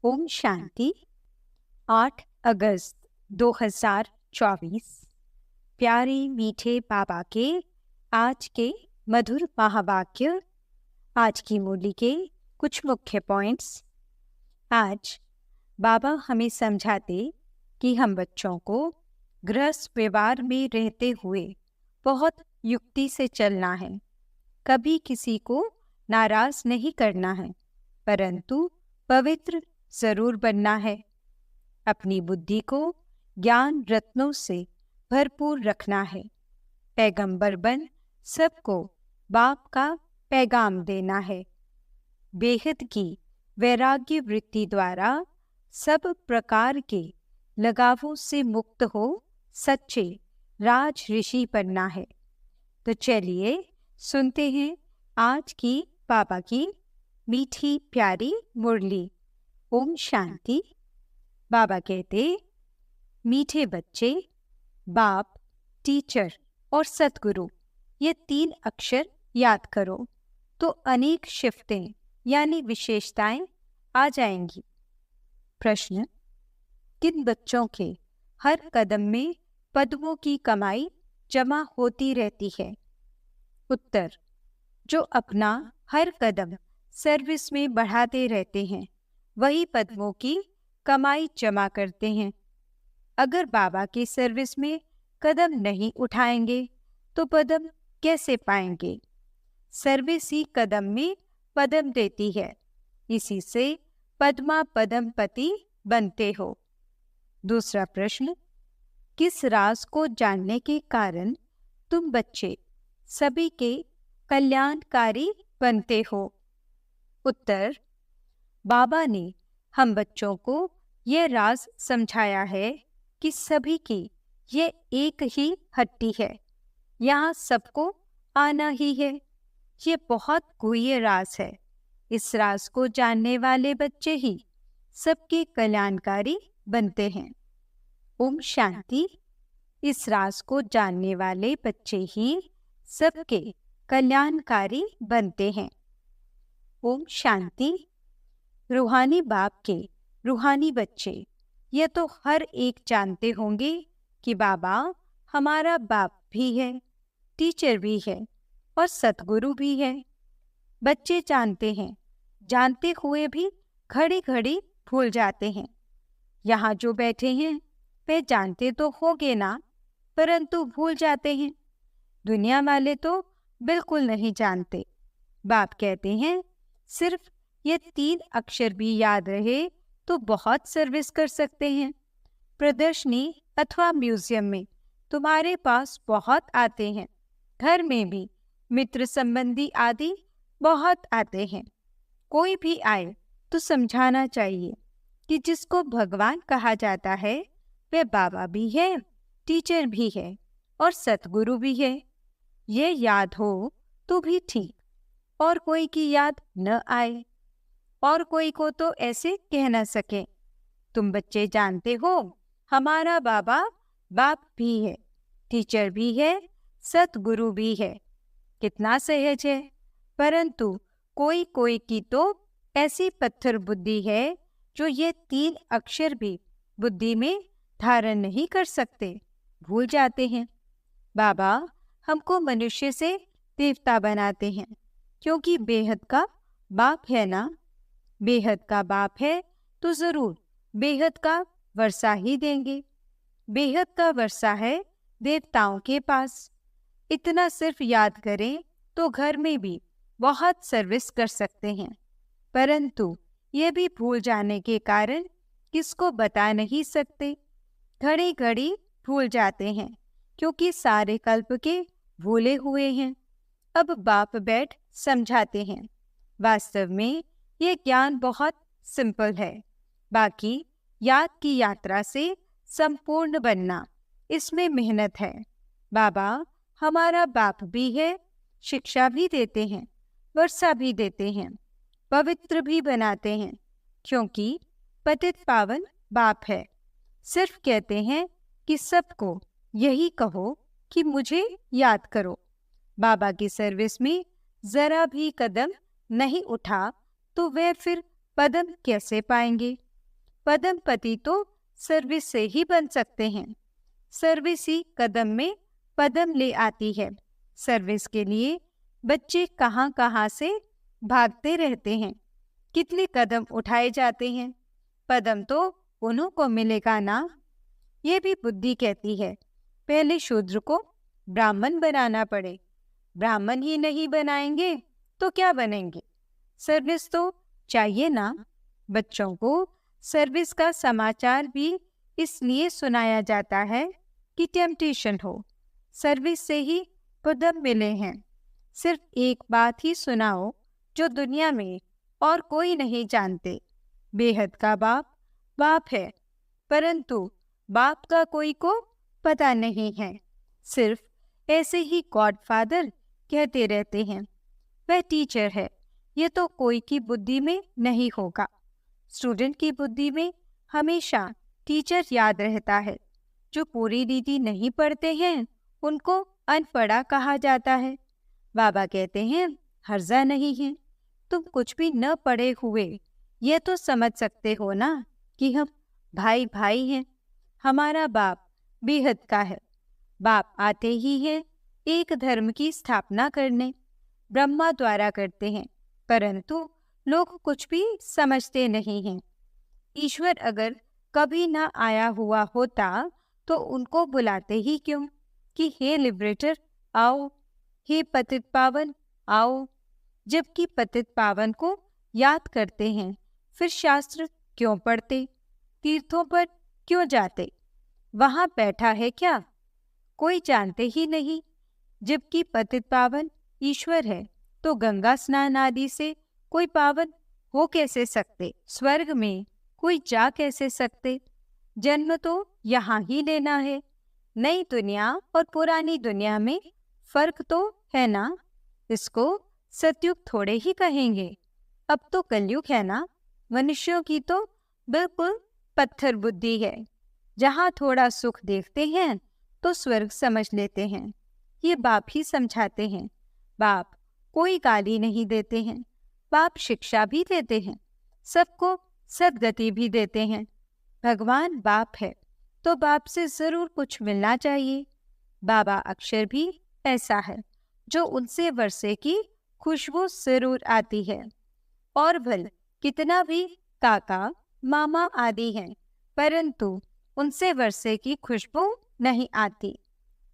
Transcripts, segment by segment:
ओम शांति। 8 अगस्त 2024। प्यारे मीठे बाबा के आज के मधुर महावाक्य। आज की मुरली के कुछ मुख्य पॉइंट्स। आज बाबा हमें समझाते कि हम बच्चों को गृहस्थ व्यवहार में रहते हुए बहुत युक्ति से चलना है। कभी किसी को नाराज नहीं करना है, परंतु पवित्र जरूर बनना है। अपनी बुद्धि को ज्ञान रत्नों से भरपूर रखना है। पैगंबर बन सबको बाप का पैगाम देना है। बेहद की वैराग्य वृत्ति द्वारा सब प्रकार के लगावों से मुक्त हो सच्चे राज ऋषि बनना है। तो चलिए सुनते हैं आज की बाबा की मीठी प्यारी मुरली। ओम शांति। बाबा कहते, मीठे बच्चे, बाप, टीचर और सतगुरु ये 3 अक्षर याद करो तो अनेक शिफ्टें यानी विशेषताएं आ जाएंगी। प्रश्न, किन बच्चों के हर कदम में पद्मों की कमाई जमा होती रहती है? उत्तर, जो अपना हर कदम सर्विस में बढ़ाते रहते हैं वही पद्मों की कमाई जमा करते हैं। अगर बाबा की सर्विस में कदम नहीं उठाएंगे तो पदम कैसे पाएंगे? सर्विस ही कदम में पदम देती है, इसी से पद्मा पदमपति बनते हो। दूसरा प्रश्न, किस राज को जानने के कारण तुम बच्चे सभी के कल्याणकारी बनते हो? उत्तर, बाबा ने हम बच्चों को यह राज समझाया है कि सभी की ये एक ही हट्टी है, यहाँ सबको आना ही है। ये बहुत गुह्य राज है। इस राज को जानने वाले बच्चे ही सबके कल्याणकारी बनते हैं। ओम शांति। इस राज को जानने वाले बच्चे ही सबके कल्याणकारी बनते हैं। ओम शांति। रूहानी बाप के रूहानी बच्चे ये तो हर एक जानते होंगे कि बाबा हमारा बाप भी है, टीचर भी है और सतगुरु भी है। बच्चे जानते हैं, जानते हुए भी घड़ी घड़ी भूल जाते हैं। यहाँ जो बैठे हैं वे जानते तो होंगे ना, परंतु भूल जाते हैं। दुनिया वाले तो बिल्कुल नहीं जानते। बाप कहते हैं, सिर्फ ये 3 अक्षर भी याद रहे तो बहुत सर्विस कर सकते हैं। प्रदर्शनी अथवा म्यूजियम में तुम्हारे पास बहुत आते हैं, घर में भी मित्र संबंधी आदि बहुत आते हैं। कोई भी आए तो समझाना चाहिए कि जिसको भगवान कहा जाता है वह बाबा भी है, टीचर भी है और सतगुरु भी है। ये याद हो तो भी ठीक, और कोई की याद न आए और कोई को तो ऐसे कह न सके। तुम बच्चे जानते हो हमारा बाबा बाप भी है, टीचर भी है, सतगुरु भी है। कितना सहज है। परंतु कोई कोई की तो ऐसी पत्थर बुद्धि है जो ये 3 अक्षर भी बुद्धि में धारण नहीं कर सकते, भूल जाते हैं। बाबा हमको मनुष्य से देवता बनाते हैं क्योंकि बेहद का बाप है ना। बेहद का बाप है तो जरूर बेहद का वर्षा ही देंगे। बेहद का वर्षा है देवताओं के पास। इतना सिर्फ याद करें तो घर में भी बहुत सर्विस कर सकते हैं, परंतु ये भी भूल जाने के कारण किसको बता नहीं सकते। घड़ी घड़ी भूल जाते हैं क्योंकि सारे कल्प के भूले हुए हैं। अब बाप बैठ समझाते हैं। वास्तव में ये ज्ञान बहुत सिंपल है, बाकी याद की यात्रा से संपूर्ण बनना, इसमें मेहनत है। बाबा हमारा बाप भी है, शिक्षा भी देते हैं, वर्षा भी देते हैं, पवित्र भी बनाते हैं क्योंकि पतित पावन बाप है। सिर्फ कहते हैं कि सबको यही कहो कि मुझे याद करो। बाबा की सर्विस में जरा भी कदम नहीं उठा तो वे फिर पदम कैसे पाएंगे? पदमपति तो सर्विस से ही बन सकते हैं। सर्विस ही कदम में पदम ले आती है। सर्विस के लिए बच्चे कहाँ कहाँ से भागते रहते हैं, कितने कदम उठाए जाते हैं, पदम तो उन्हीं को मिलेगा ना। ये भी बुद्धि कहती है पहले शूद्र को ब्राह्मण बनाना पड़े। ब्राह्मण ही नहीं बनाएंगे तो क्या बनेंगे? सर्विस तो चाहिए ना। बच्चों को सर्विस का समाचार भी इसलिए सुनाया जाता है कि टेम्पटेशन हो। सर्विस से ही पदम मिले हैं। सिर्फ एक बात ही सुनाओ जो दुनिया में और कोई नहीं जानते। बेहद का बाप बाप है, परंतु बाप का कोई को पता नहीं है। सिर्फ ऐसे ही गॉडफादर कहते रहते हैं। वह टीचर है, ये तो कोई की बुद्धि में नहीं होगा। स्टूडेंट की बुद्धि में हमेशा टीचर याद रहता है। जो पूरी रीति नहीं पढ़ते हैं उनको अनपढ़ा कहा जाता है। बाबा कहते हैं हर्जा नहीं है, तुम कुछ भी न पढ़े हुए ये तो समझ सकते हो ना कि हम भाई भाई हैं। हमारा बाप बेहद का है। बाप आते ही है एक धर्म की स्थापना करने। ब्रह्मा द्वारा करते हैं, परंतु लोग कुछ भी समझते नहीं हैं। ईश्वर अगर कभी ना आया हुआ होता तो उनको बुलाते ही क्यों कि हे लिबरेटर आओ, हे पतित पावन आओ। जबकि पतित पावन को याद करते हैं फिर शास्त्र क्यों पढ़ते, तीर्थों पर क्यों जाते? वहाँ बैठा है क्या कोई जानते ही नहीं। जबकि पतित पावन ईश्वर है तो गंगा स्नान आदि से कोई पावन हो कैसे सकते? स्वर्ग में कोई जा कैसे सकते? जन्म तो यहाँ ही लेना है। नई दुनिया और पुरानी दुनिया में फर्क तो है ना। इसको सतयुग थोड़े ही कहेंगे, अब तो कलयुग है ना। मनुष्यों की तो बिल्कुल पत्थर बुद्धि है। जहाँ थोड़ा सुख देखते हैं तो स्वर्ग समझ लेते हैं। ये बाप ही समझाते हैं। बाप कोई गाली नहीं देते हैं। बाप शिक्षा भी देते हैं, सबको सद्गति भी देते हैं। भगवान बाप है तो बाप से जरूर कुछ मिलना चाहिए। बाबा अक्षर भी ऐसा है जो उनसे वर्षे की खुशबू जरूर आती है। और भल कितना भी काका मामा आदि हैं, परंतु उनसे वर्षे की खुशबू नहीं आती।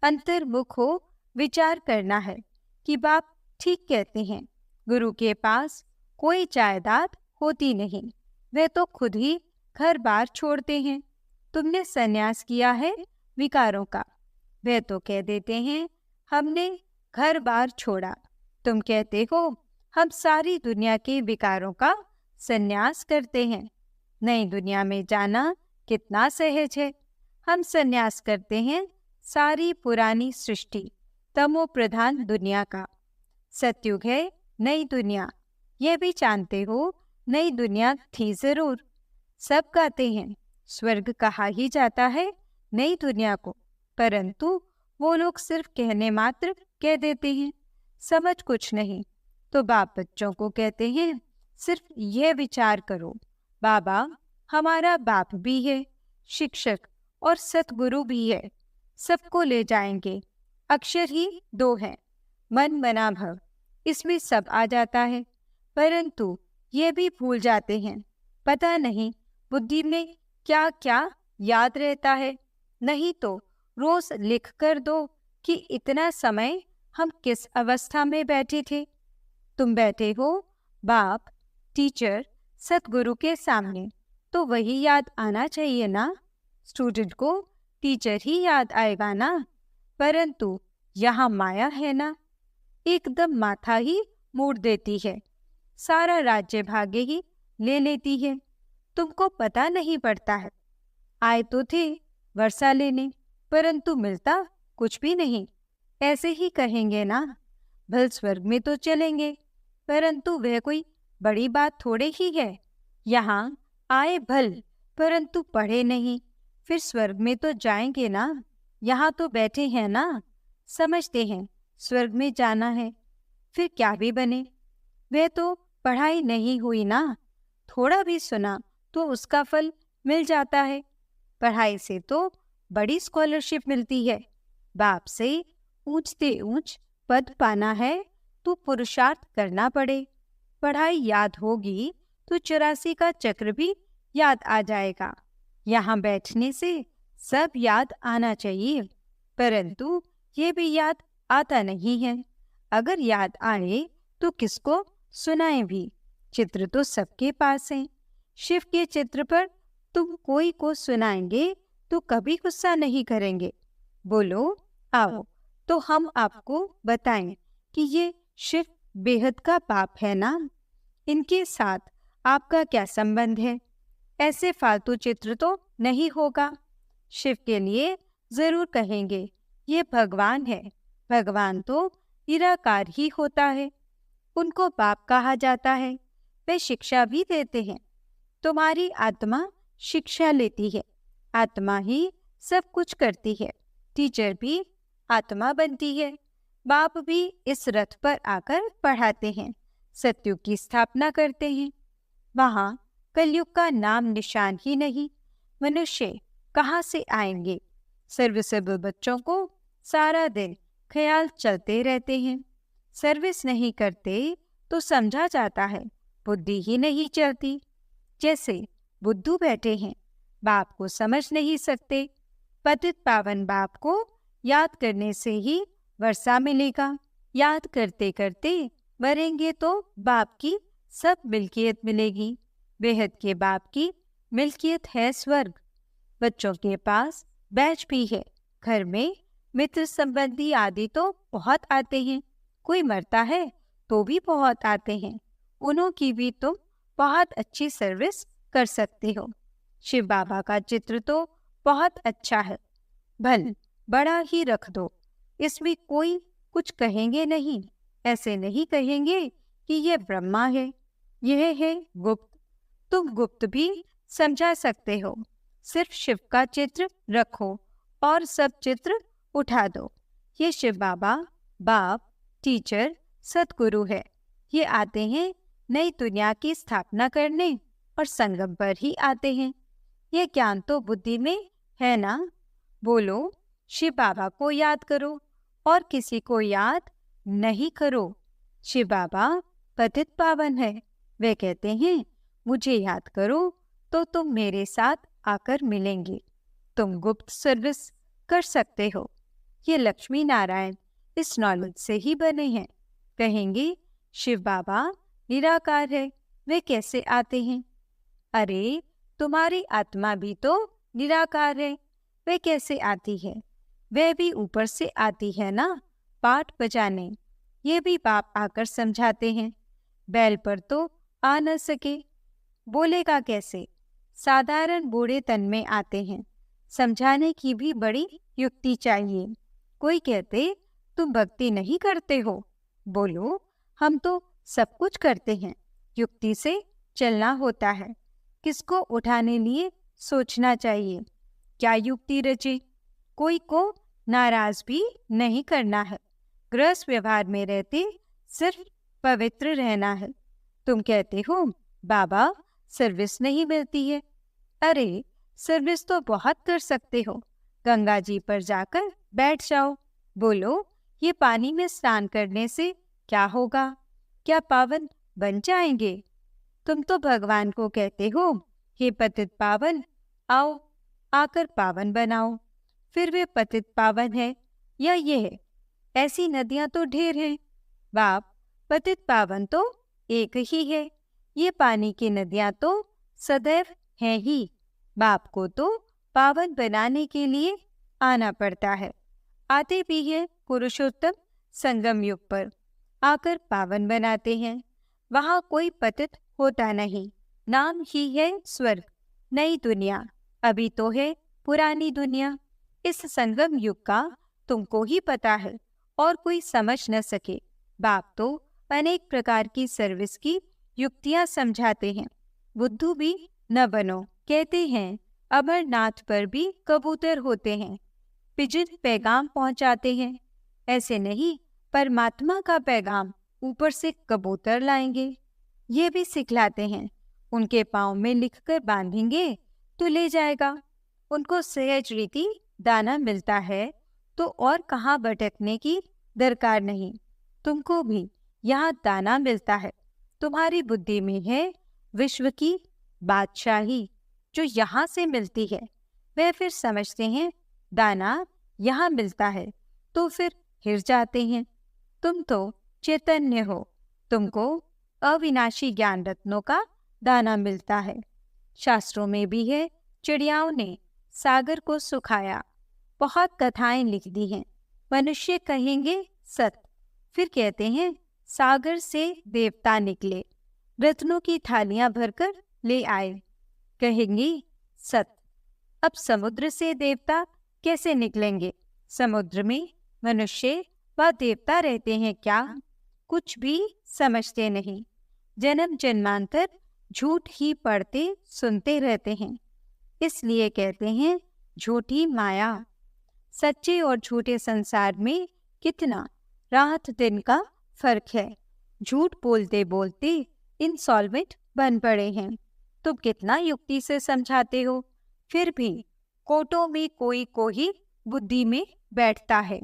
अंतर्मुख हो विचार करना है कि बाप ठीक कहते हैं। गुरु के पास कोई जायदाद होती नहीं, वे तो खुद ही घर बार छोड़ते हैं। तुमने संन्यास किया है विकारों का, वे तो कह देते हैं हमने घर बार छोड़ा। तुम कहते हो हम सारी दुनिया के विकारों का संन्यास करते हैं। नई दुनिया में जाना कितना सहज है। हम संन्यास करते हैं सारी पुरानी सृष्टि तमो प्रधान दुनिया का। सतयुग है नई दुनिया, यह भी जानते हो। नई दुनिया थी जरूर। सब कहते हैं स्वर्ग कहा ही जाता है नई दुनिया को, परंतु वो लोग सिर्फ कहने मात्र कह देते हैं, समझ कुछ नहीं। तो बाप बच्चों को कहते हैं सिर्फ यह विचार करो, बाबा हमारा बाप भी है, शिक्षक और सतगुरु भी है। सबको ले जाएंगे। अक्षर ही दो हैं, मन मना भव, इसमें सब आ जाता है। परंतु ये भी भूल जाते हैं। पता नहीं बुद्धि में क्या क्या याद रहता है। नहीं तो रोज लिख कर दो कि इतना समय हम किस अवस्था में बैठे थे। तुम बैठे हो बाप टीचर सतगुरु के सामने, तो वही याद आना चाहिए ना। स्टूडेंट को टीचर ही याद आएगा ना, परंतु यहाँ माया है ना, एकदम माथा ही मोड़ देती है, सारा राज्य भाग्य ही ले लेती है। तुमको पता नहीं पड़ता है। आए तो थे वर्षा लेने, परंतु मिलता कुछ भी नहीं। ऐसे ही कहेंगे ना, भल स्वर्ग में तो चलेंगे, परंतु वह कोई बड़ी बात थोड़े ही है। यहाँ आए भल, परंतु पढ़े नहीं, फिर स्वर्ग में तो जाएंगे ना। यहाँ तो बैठे हैं ना, समझते हैं स्वर्ग में जाना है, फिर क्या भी बने। वह तो पढ़ाई नहीं हुई ना, थोड़ा भी सुना तो उसका फल मिल जाता है। पढ़ाई से तो बड़ी स्कॉलरशिप मिलती है। बाप से ऊंचते ऊंच पद पाना है तो पुरुषार्थ करना पड़े। पढ़ाई याद होगी तो 84 का चक्र भी याद आ जाएगा। यहाँ बैठने से सब याद आना चाहिए, परंतु ये भी याद आता नहीं है। अगर याद आए तो किसको सुनाएं भी? चित्र तो सबके पास है। शिव के चित्र पर तुम कोई को सुनाएंगे तो कभी गुस्सा नहीं करेंगे। बोलो, आओ तो हम आपको बताएं कि ये शिव बेहद का बाप है ना। इनके साथ आपका क्या संबंध है? ऐसे फालतू चित्र तो नहीं होगा। शिव के लिए जरूर कहेंगे ये भगवान है। भगवान तो निराकार ही होता है। उनको बाप कहा जाता है। वे शिक्षा भी देते हैं। तुम्हारी आत्मा शिक्षा लेती है। आत्मा ही सब कुछ करती है। टीचर भी आत्मा बनती है। बाप भी इस रथ पर आकर पढ़ाते हैं, सत्युग की स्थापना करते हैं। वहाँ कलयुग का नाम निशान ही नहीं। मनुष्य कहाँ से आएंगे? सर्विसेबल बच्चों को सारा दिन ख्याल चलते रहते हैं। सर्विस नहीं करते तो समझा जाता है बुद्धि ही नहीं चलती। जैसे बुद्धू बैठे हैं, बाप को समझ नहीं सकते। पतित पावन बाप को याद करने से ही वर्षा मिलेगा। याद करते करते मरेंगे तो बाप की सब मिल्कियत मिलेगी। बेहद के बाप की मिल्कियत है स्वर्ग। बच्चों के पास बैच भी है। घर में मित्र संबंधी आदि तो बहुत आते हैं। कोई मरता है तो भी बहुत आते हैं। उन्हों की भी तुम बहुत अच्छी सर्विस कर सकते हो। शिव बाबा का चित्र तो बहुत अच्छा है। भल बड़ा ही रख दो, इसमें कोई कुछ कहेंगे नहीं। ऐसे नहीं कहेंगे कि यह ब्रह्मा है, यह है गुप्त। तुम गुप्त भी समझा सकते हो। सिर्फ शिव का चित्र रखो और सब चित्र उठा दो। ये शिव बाबा बाप, टीचर, सतगुरु है। ये आते हैं नई दुनिया की स्थापना करने और संगम पर ही आते हैं। ये ज्ञान तो बुद्धि में है ना। बोलो, शिव बाबा को याद करो और किसी को याद नहीं करो। शिव बाबा पतित पावन है। वे कहते हैं मुझे याद करो तो तुम मेरे साथ आकर मिलेंगे। तुम गुप्त सर्विस कर सकते हो। ये लक्ष्मी नारायण इस नॉलेज से ही बने हैं। कहेंगे शिव बाबा निराकार है, वे कैसे आते हैं? अरे तुम्हारी आत्मा भी तो निराकार है, वे कैसे आती है? वे भी ऊपर से आती है ना, पाठ बजाने। ये भी बाप आकर समझाते हैं। बैल पर तो आ न सके, बोलेगा कैसे? साधारण बूढ़े तन में आते हैं। समझाने की भी बड़ी युक्ति चाहिए। कोई कहते तुम भक्ति नहीं करते हो। बोलो, हम तो सब कुछ करते हैं। युक्ति से चलना होता है। किसको उठाने लिए सोचना चाहिए। क्या युक्ति रचे? कोई को नाराज भी नहीं करना है। गृहस्थ व्यवहार में रहते सिर्फ पवित्र रहना है। तुम कहते हो बाबा सर्विस नहीं मिलती है। अरे सर्विस तो बहुत कर सकते हो। गंगा जी पर जाकर बैठ जाओ। बोलो, ये पानी में स्नान करने से क्या होगा? क्या पावन बन जाएंगे? तुम तो भगवान को कहते हो हे पतित पावन, आओ आकर पावन बनाओ। फिर वे पतित पावन है या ये है? ऐसी नदियां तो ढेर हैं। बाप पतित पावन तो एक ही है। ये पानी की नदियां तो सदैव हैं ही। बाप को तो पावन बनाने के लिए आना पड़ता है। आते भी है पुरुषोत्तम संगम युग पर, आकर पावन बनाते हैं। वहाँ कोई पतित होता नहीं। नाम ही है स्वर्ग, नई दुनिया। अभी तो है पुरानी दुनिया। इस संगम युग का तुमको ही पता है और कोई समझ न सके। बाप तो अनेक प्रकार की सर्विस की युक्तियां समझाते हैं। बुद्धू भी न बनो। कहते हैं अमरनाथ पर भी कबूतर होते हैं, पिजन पैगाम पहुंचाते हैं। ऐसे नहीं, परमात्मा का पैगाम ऊपर से कबूतर लाएंगे। ये भी सिखलाते हैं। उनके पाँव में लिखकर बांधेंगे तो ले जाएगा। उनको सहज रीति दाना मिलता है तो और कहाँ भटकने की दरकार नहीं। तुमको भी यहाँ दाना मिलता है। तुम्हारी बुद्धि में है विश्व की बादशाही जो यहाँ से मिलती है। वे फिर समझते हैं दाना यहाँ मिलता है तो फिर हिर जाते हैं। तुम तो चैतन्य हो, तुमको अविनाशी ज्ञान रत्नों का दाना मिलता है। शास्त्रों में भी है चिड़ियाओं ने सागर को सुखाया। बहुत कथाएं लिख दी हैं। मनुष्य कहेंगे सत, फिर कहते हैं सागर से देवता निकले, रत्नों की थालियां भरकर ले आए। कहेंगे सत। अब समुद्र से देवता कैसे निकलेंगे? समुद्र में मनुष्य व देवता रहते हैं क्या? कुछ भी समझते नहीं। जन्म जन्मांतर झूठ ही पढ़ते सुनते रहते हैं। इसलिए कहते हैं झूठी माया। सच्चे और झूठे संसार में कितना रात दिन का फर्क है। झूठ बोलते बोलते इंसॉल्वेंट बन पड़े हैं। तुम कितना युक्ति से समझाते हो, फिर भी कोटों में कोई बुद्धि में बैठता है।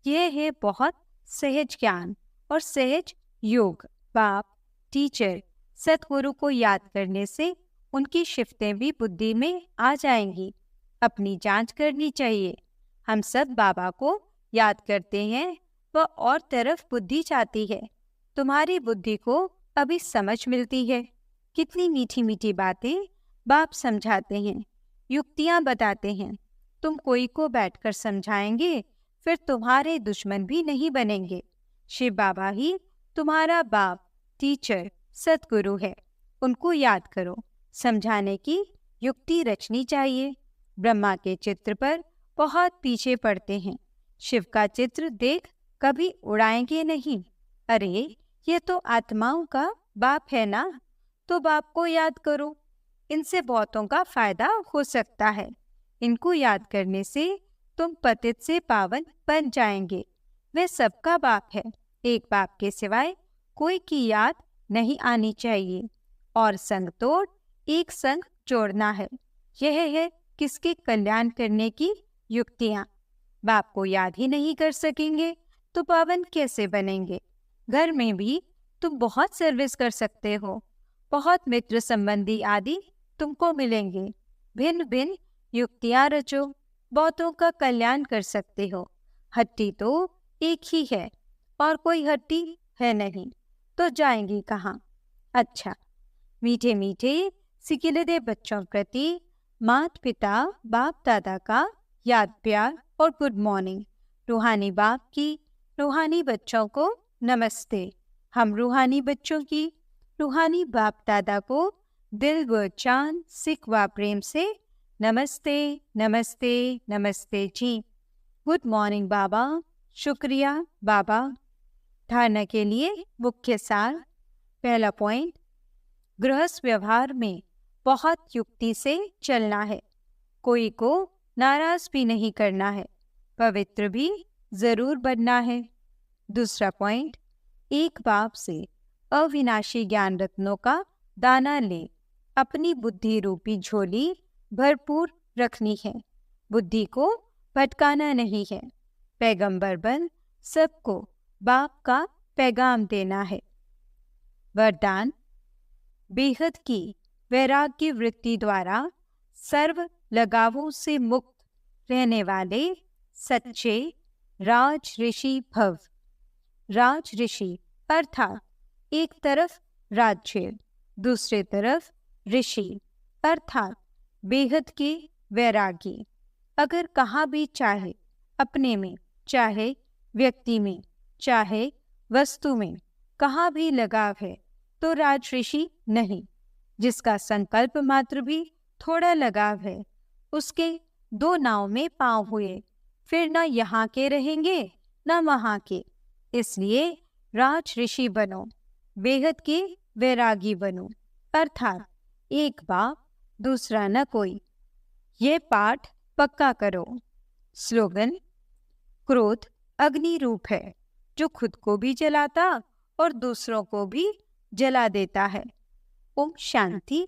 यह है बहुत सहज ज्ञान और सहज योग। बाप, टीचर, सतगुरु को याद करने से उनकी शिफ्तें भी बुद्धि में आ जाएंगी। अपनी जांच करनी चाहिए। हम सब बाबा को याद करते हैं, वह और तरफ बुद्धि जाती है। तुम्हारी बुद्धि को अभी समझ मिलती है। कितनी मीठी मीठी बातें बाप समझाते हैं, युक्तियां बताते हैं। तुम कोई को बैठकर समझाएंगे, फिर तुम्हारे दुश्मन भी नहीं बनेंगे। शिव बाबा ही तुम्हारा बाप, टीचर, सतगुरु है। उनको याद करो। समझाने की युक्ति रचनी चाहिए। ब्रह्मा के चित्र पर बहुत पीछे पड़ते हैं। शिव का चित्र देख कभी उड़ाएंगे नहीं। अरे ये तो आत्माओं का बाप है ना, तो बाप को याद करो। इनसे बहुतों का फायदा हो सकता है। इनको याद करने से तुम पतित से पावन बन जाएंगे। वे सबका बाप है। एक बाप के सिवाय कोई की याद नहीं आनी चाहिए। और संग तोड़ एक संग जोड़ना है। यह है किसके कल्याण करने की युक्तियां। बाप को याद ही नहीं कर सकेंगे तो पावन कैसे बनेंगे? घर में भी तुम बहुत सर्विस कर सकते हो। बहुत मित्र संबंधी आदि तुमको मिलेंगे। भिन्न भिन्न युक्तियां रचो, बहुतों का कल्याण कर सकते हो। हट्टी तो एक ही है और कोई हट्टी है नहीं, तो जाएंगी कहाँ? अच्छा, मीठे मीठे सिकिलदे बच्चों प्रति माता पिता बाप दादा का याद प्यार और गुड मॉर्निंग। रूहानी बाप की रूहानी बच्चों को नमस्ते। हम रूहानी बच्चों की रूहानी बाप दादा को दिल व चांद सिख व प्रेम से नमस्ते नमस्ते नमस्ते जी। गुड मॉर्निंग बाबा। शुक्रिया बाबा। धारणा के लिए मुख्य सार। पहला पॉइंट, गृहस्थ व्यवहार में बहुत युक्ति से चलना है। कोई को नाराज भी नहीं करना है। पवित्र भी जरूर बनना है। दूसरा पॉइंट, एक बाप से अविनाशी ज्ञान रत्नों का दाना ले। अपनी बुद्धि रूपी झोली भरपूर रखनी है। बुद्धि को भटकाना नहीं है। पैगंबर बन सबको बाप का पैगाम देना है। वरदान, बेहद की वैराग्य वृत्ति द्वारा सर्व लगावों से मुक्त रहने वाले सच्चे राज ऋषि भव। राज ऋषि अर्थात एक तरफ राज्य, दूसरे तरफ ऋषि अर्थात बेहद के वैरागी। अगर कहाँ भी चाहे अपने में, चाहे व्यक्ति में, चाहे वस्तु में, कहाँ भी लगाव है तो राज ऋषि नहीं। जिसका संकल्प मात्र भी थोड़ा लगाव है, उसके दो नाव में पांव हुए, फिर न यहाँ के रहेंगे न वहाँ के। इसलिए राज ऋषि बनो, बेहद के वैरागी बनो, अर्थात एक बाप दूसरा न कोई। ये पाठ पक्का करो। स्लोगन, क्रोध अग्नि रूप है जो खुद को भी जलाता और दूसरों को भी जला देता है। ओम शांति।